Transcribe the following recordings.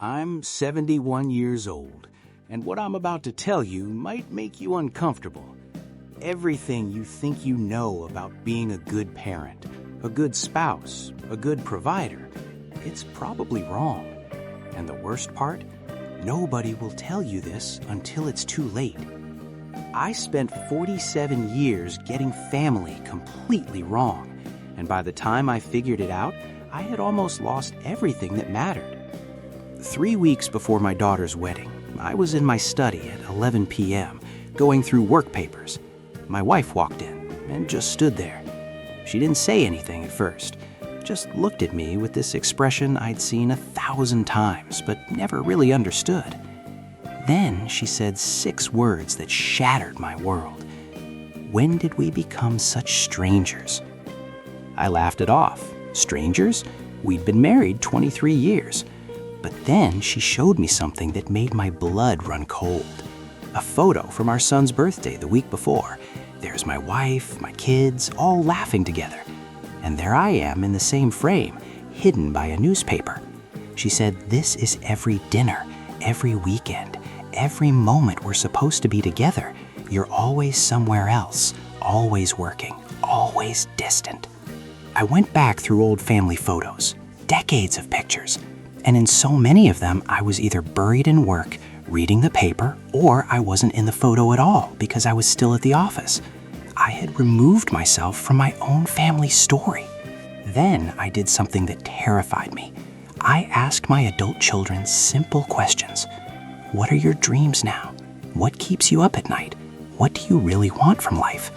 I'm 71 years old, and what I'm about to tell you might make you uncomfortable. Everything you think you know about being a good parent, a good spouse, a good provider, it's probably wrong. And the worst part? Nobody will tell you this until it's too late. I spent 47 years getting family completely wrong, and by the time I figured it out, I had almost lost everything that mattered. 3 weeks before my daughter's wedding, I was in my study at 11 p.m., going through work papers. My wife walked in and just stood there. She didn't say anything at first, just looked at me with this expression I'd seen 1,000 times, but never really understood. Then she said 6 words that shattered my world. When did we become such strangers? I laughed it off. Strangers? We'd been married 23 years. But then she showed me something that made my blood run cold. A photo from our son's birthday the week before. There's my wife, my kids, all laughing together. And there I am in the same frame, hidden by a newspaper. She said, "This is every dinner, every weekend, every moment we're supposed to be together. You're always somewhere else, always working, always distant." I went back through old family photos, decades of pictures, and in so many of them, I was either buried in work, reading the paper, or I wasn't in the photo at all because I was still at the office. I had removed myself from my own family story. Then I did something that terrified me. I asked my adult children simple questions. What are your dreams now? What keeps you up at night? What do you really want from life?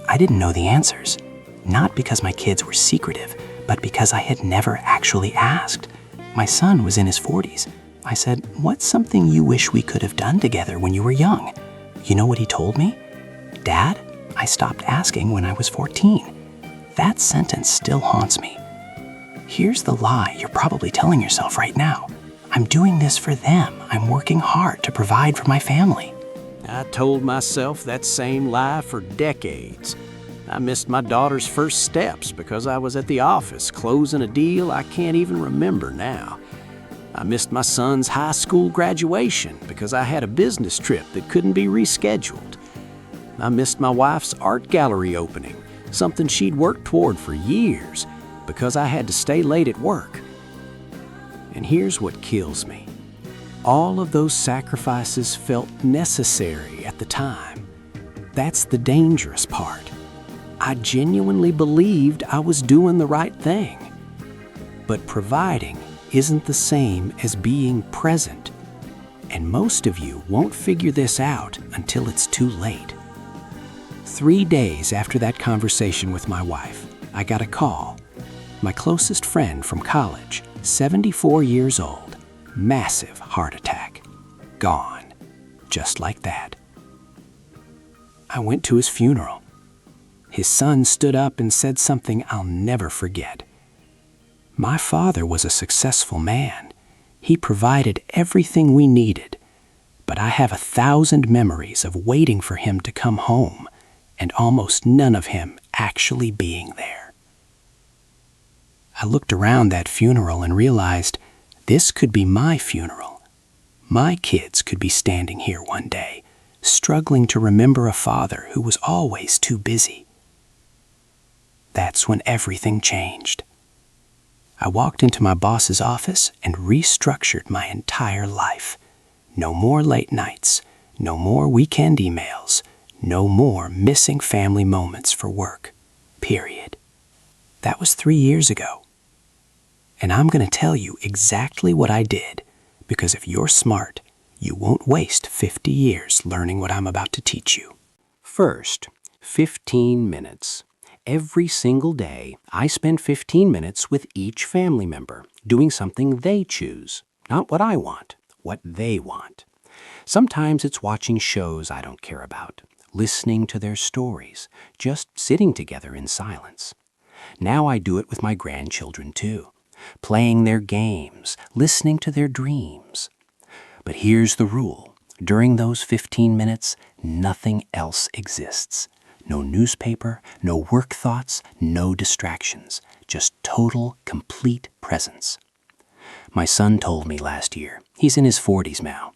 I didn't know the answers, not because my kids were secretive, but because I had never actually asked. My son was in his 40s. I said, "What's something you wish we could have done together when you were young?" You know what he told me? "Dad, I stopped asking when I was 14. That sentence still haunts me. Here's the lie you're probably telling yourself right now. I'm doing this for them. I'm working hard to provide for my family. I told myself that same lie for decades. I missed my daughter's first steps because I was at the office closing a deal I can't even remember now. I missed my son's high school graduation because I had a business trip that couldn't be rescheduled. I missed my wife's art gallery opening, something she'd worked toward for years, because I had to stay late at work. And here's what kills me. All of those sacrifices felt necessary at the time. That's the dangerous part. I genuinely believed I was doing the right thing. But providing isn't the same as being present. And most of you won't figure this out until it's too late. 3 days after that conversation with my wife, I got a call. My closest friend from college, 74 years old, massive heart attack, gone, just like that. I went to his funeral. His son stood up and said something I'll never forget. My father was a successful man. He provided everything we needed, but I have 1,000 memories of waiting for him to come home and almost none of him actually being there. I looked around that funeral and realized this could be my funeral. My kids could be standing here one day, struggling to remember a father who was always too busy. That's when everything changed. I walked into my boss's office and restructured my entire life. No more late nights, no more weekend emails, no more missing family moments for work, period. That was 3 years ago. And I'm going to tell you exactly what I did, because if you're smart, you won't waste 50 years learning what I'm about to teach you. First, 15 minutes. Every single day, I spend 15 minutes with each family member, doing something they choose. Not what I want, what they want. Sometimes it's watching shows I don't care about, listening to their stories, just sitting together in silence. Now I do it with my grandchildren too, playing their games, listening to their dreams. But here's the rule. During those 15 minutes, nothing else exists. No newspaper, no work thoughts, no distractions, just total, complete presence. My son told me last year, he's in his 40s now,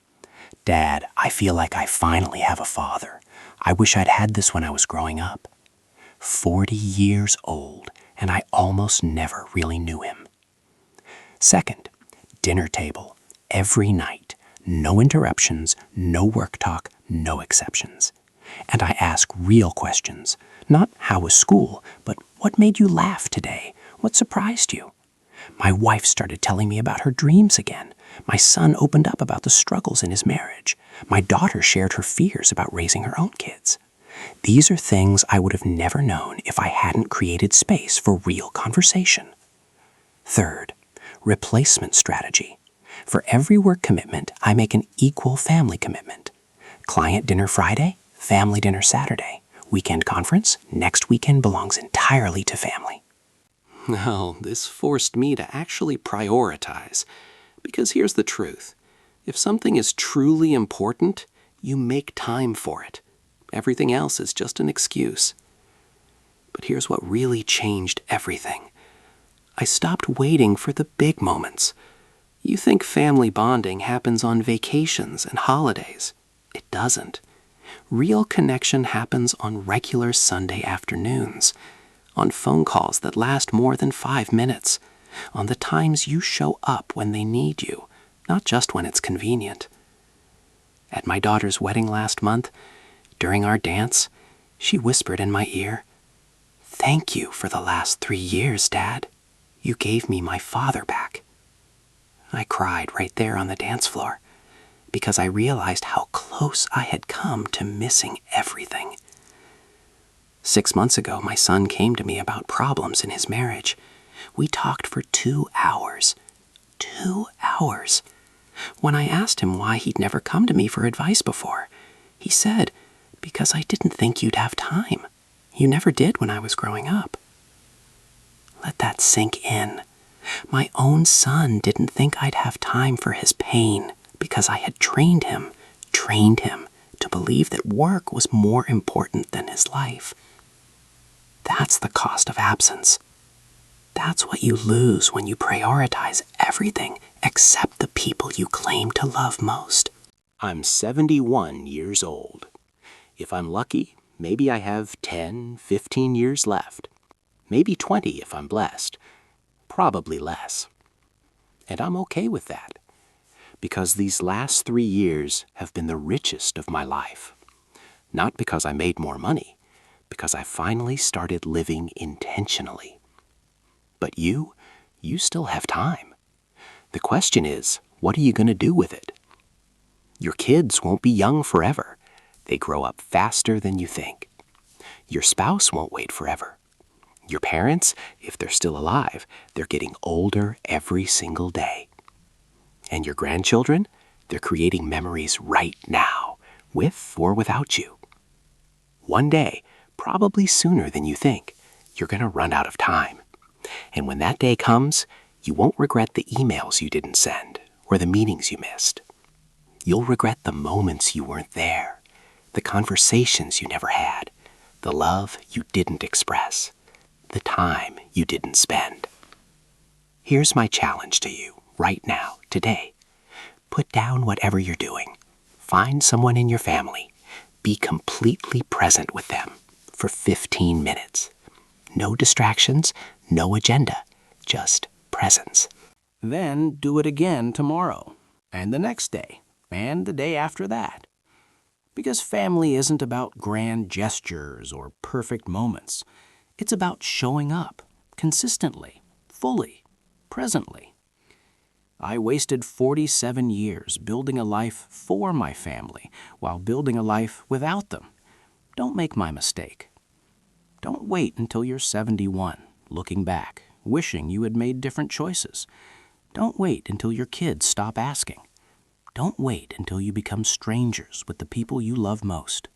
"Dad, I feel like I finally have a father. I wish I'd had this when I was growing up." 40 years old, and I almost never really knew him. Second, dinner table, every night. No interruptions, no work talk, no exceptions. And I ask real questions. Not how was school, but what made you laugh today? What surprised you? My wife started telling me about her dreams again. My son opened up about the struggles in his marriage. My daughter shared her fears about raising her own kids. These are things I would have never known if I hadn't created space for real conversation. Third, replacement strategy. For every work commitment, I make an equal family commitment. Client dinner Friday, family dinner Saturday. Weekend conference, next weekend belongs entirely to family. Well, this forced me to actually prioritize. Because here's the truth. If something is truly important, you make time for it. Everything else is just an excuse. But here's what really changed everything. I stopped waiting for the big moments. You think family bonding happens on vacations and holidays. It doesn't. Real connection happens on regular Sunday afternoons, on phone calls that last more than 5 minutes, on the times you show up when they need you, not just when it's convenient. At my daughter's wedding last month, during our dance, she whispered in my ear, "Thank you for the last 3 years, Dad. You gave me my father back." I cried right there on the dance floor because I realized how close I had come to missing everything. 6 months ago, my son came to me about problems in his marriage. We talked for 2 hours. 2 hours. When I asked him why he'd never come to me for advice before, he said, "Because I didn't think you'd have time. You never did when I was growing up." Let that sink in. My own son didn't think I'd have time for his pain because I had trained him to believe that work was more important than his life. That's the cost of absence. That's what you lose when you prioritize everything except the people you claim to love most. I'm 71 years old. If I'm lucky, maybe I have 10, 15 years left. Maybe 20 if I'm blessed. Probably less. And I'm okay with that, because these last 3 years have been the richest of my life. Not because I made more money, because I finally started living intentionally. But you still have time. The question is, what are you going to do with it? Your kids won't be young forever. They grow up faster than you think. Your spouse won't wait forever. Your parents, if they're still alive, they're getting older every single day. And your grandchildren, they're creating memories right now, with or without you. One day, probably sooner than you think, you're going to run out of time. And when that day comes, you won't regret the emails you didn't send or the meetings you missed. You'll regret the moments you weren't there, the conversations you never had, the love you didn't express, the time you didn't spend. Here's my challenge to you right now, today. Put down whatever you're doing. Find someone in your family. Be completely present with them for 15 minutes. No distractions, no agenda, just presence. Then do it again tomorrow, and the next day, and the day after that. Because family isn't about grand gestures or perfect moments. It's about showing up, consistently, fully, presently. I wasted 47 years building a life for my family while building a life without them. Don't make my mistake. Don't wait until you're 71, looking back, wishing you had made different choices. Don't wait until your kids stop asking. Don't wait until you become strangers with the people you love most.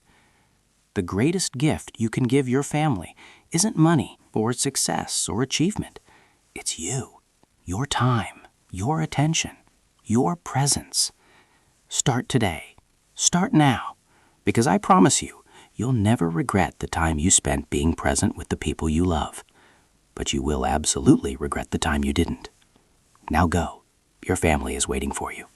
The greatest gift you can give your family isn't money or success or achievement. It's you, your time, your attention, your presence. Start today. Start now. Because I promise you, you'll never regret the time you spent being present with the people you love. But you will absolutely regret the time you didn't. Now go. Your family is waiting for you.